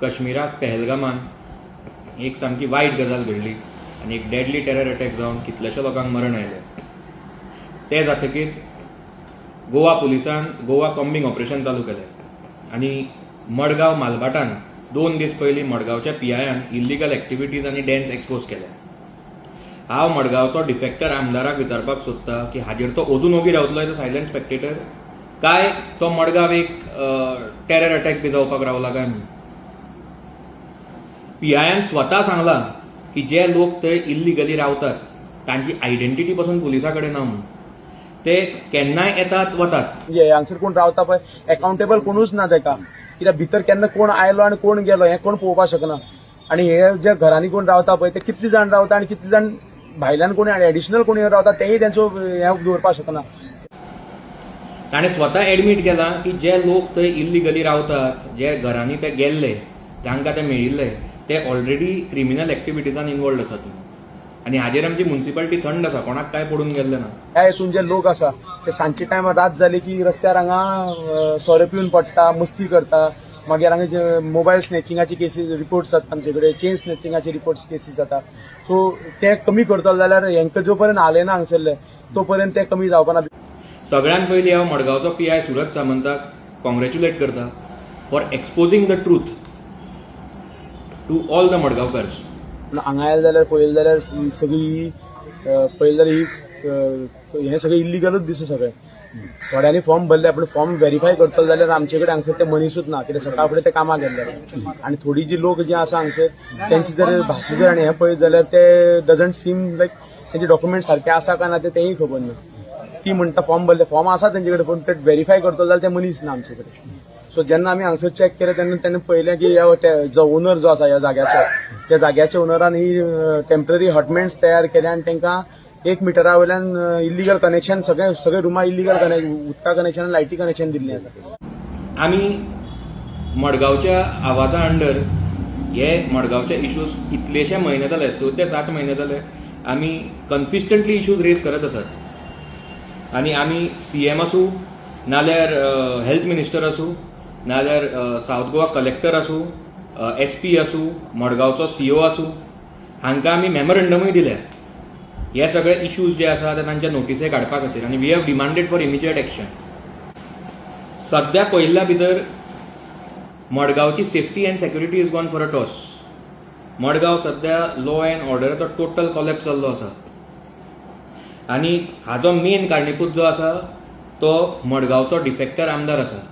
काश्मीराक पहलगामान एक सामकी वायट गजाल घडली आनी एक डेडली टेरर अटॅक जावन कितल्याशा लोकांक मरण आयलें. ते जातकीच गोवा पुलिसान गोवा कॉम्बिंग ऑपरेशन चालू केलें आनी मडगांव मालबाटान 2 दीस पयलीं मडगांवच्या PIयान इल्लिगल एक्टिविटीज आनी डॅन्स एक्सपोज केले. हांव मडगांवचो डिफेक्टर आमदाराक विचारपाक सोदतां की हाजेर तो अजून ओगी रावतलो एज अ सायलेंट स्पेक्टेटर काय तो मडगांव एक टेरर अटॅक बी जावपाक रावला काय म्हणून. PIयान स्वता सांगला की जे लोक थंय इल्लिगली रावतात तांची आयडेंटिटी पासून पुलिसा कडेन ना म्हणून. ते केन्नाय येतात वतात. हांगसर कोण रावता पळय अकाउंटेबल कोणूच ना ताका, कित्याक भितर केन्ना कोण आयलो आनी कोण गेलो हें कोण पळोवपाक शकना. आनी हे जे घरांनी कोण रावता पळय ते कितले जाण रावता आनी कितले जाण भायल्यान कोणी एडिशनल कोणी रावता तेय तेंचो हें दवरपाक शकना. ताणें स्वता एडमीट केलां की जे लोक थंय इल्लिगली रावतात, जे घरांनी ते गेल्ले, तांकां ते मेळिल्ले, ते ऑलरेडी क्रिमिनल एक्टिविटीजान इन्वॉल्ड आसात. आनी हाजेर आमची म्युन्सिपालिटी थंड आसा, कोणाक काय पडून गेल्ले ना. ह्या हितून जे लोक आसा ते सांजचे टायमार रात जाली की रस्त्यार हांगा सोरे पिवन पडटा, मस्ती करता. मागीर हांगा जे मोबायल स्नॅचिंगाची केसीस रिपोर्ट्स जाता आमचे कडेन, चेन स्नॅचिंगाची रिपोर्ट्स केसीस जाता. सो ते कमी करतलो जाल्यार हेंका जो पर्यंत आले ना हांगसरले तो पर्यंत ते कमी जावपाना. सगळ्यात पयलीं हांव मडगांवचो PI सुरज सामंताक कॉंग्रॅच्युलेट करता for exposing the truth to all the मडगांवकर्स. हांगा आयले जाल्यार पळयलें जाल्यार सगळी पळयलें जाल्यार हें सगळें इल्लिगलूच दिसता सगळें. थोड्यांनी फॉर्म भरले पूण फॉर्म व्हेरीफाय करतलो जाल्यार आमचे कडेन हांगसर ते मनीसूच ना, कित्याक सकाळ फुडें ते कामाक गेल्ले. आनी थोडी जी लोक जे आसा हांगसर तेंची जर भाशा जर आनी हें पळयत जाल्यार ते डजंट सीम लायक तेंचे डॉक्युमेंट सारके आसा काय ना तेंय खबर ना. ती म्हणटा फॉर्म भरले, फॉर्म आसा तेंचे कडेन पूण ते व्हेरीफाय करतलो जाल्यार ते मनीस ना आमचे कडेन. सो जेन्ना आमी हांगसर चॅक केलें तेन्ना तेणें पळयलें की जो ओनर जो आसा ह्या जाग्याचो, त्या जाग्याच्या ओनरान ही टेम्पररी हॉटमेंट्स तयार केले आनी तांकां 1 मिटरा वयल्यान इल्लिगल कनेक्शन सगळे रुमा इल्लिगल उदका कनेक्शन लायटी कनेक्शन दिल्लें आसा. आमी मडगांवच्या आवाजा अंडर हे मडगांवचे इश्यूज कितलेशे म्हयने जाले, 6 ते 7 म्हयने जाले आमी कन्सिस्टंटली इश्यूज रेज करत आसात. आनी आमी CM आसूं नाल्यार हेल्थ मिनिस्टर आसूं नाल्यार सावथ गोवा कलेक्टर आसूं, SP आसूं, मडगांवचो CO आसूं, हांकां आमी मेमोरंडमूय दिल्या हे सगळे इश्यूज जे आसा ते तांच्या नोटिसे काडपा खातीर. आनी we have demanded for immediate action. सद्या पयल्या भितर मडगांवची safety and security is gone for a toss. Madgaon सद्या लॉ एंड ऑर्डराचो टोटल कॉलेप्स जाल्लो आसा. आनी हाजो मेन कारणीभूत जो आसा तो मडगांवचो डिफेक्टर आमदार आसा.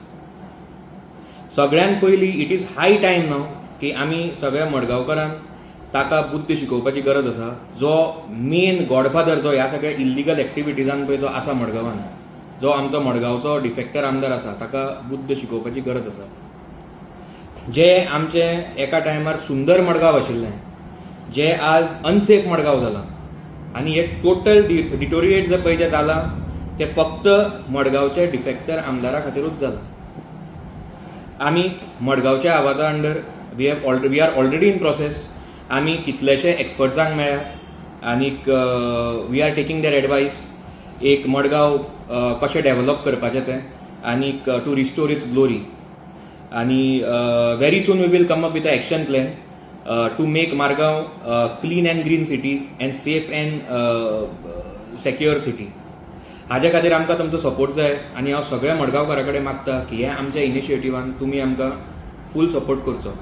सगळ्यात पयलीं इट इज हाय टायम नाव की आमी सगळ्या मडगांवकारांक ताका बुद्ध शिकोवपाची गरज आसा. जो मेन गॉडफादर जो ह्या सगळ्या इल्लिगल एक्टिविटीजान पळय जो आसा मडगांवान, जो आमचो मडगांवचो डिफेक्टर आमदार आसा, ताका बुद्ध शिकोवपाची गरज आसा. जे आमचे एका टायमार सुंदर मडगांव आशिल्लें, जे आज अनसेफ मडगांव जालां आनी हे टोटल डिटोरिएट जे पळय जें जालां ते फक्त मडगांवचे डिफेक्टर आमदारा खातीरूच जालां. आमी मडगांवच्या आवाजा under we are already in process. आमी कितलेशे एक्सपर्ट्सांक मेळ्ळ्या आनीक we are taking their advice. एक मडगांव कशें डेव्हलप करपाचें तें आनीक टू रिस्टोर इट्स ग्लोरी. आनी very soon we will come up with a action plan to make Margao clean and green city and safe and secure city. हाजे खातीर आमकां तुमचो सपोर्ट जाय आनी हांव सगळ्या मडगांवकारां कडेन मागता की हे आमच्या इनिशिएटिव्हान तुमी आमकां फूल सपोर्ट करचो.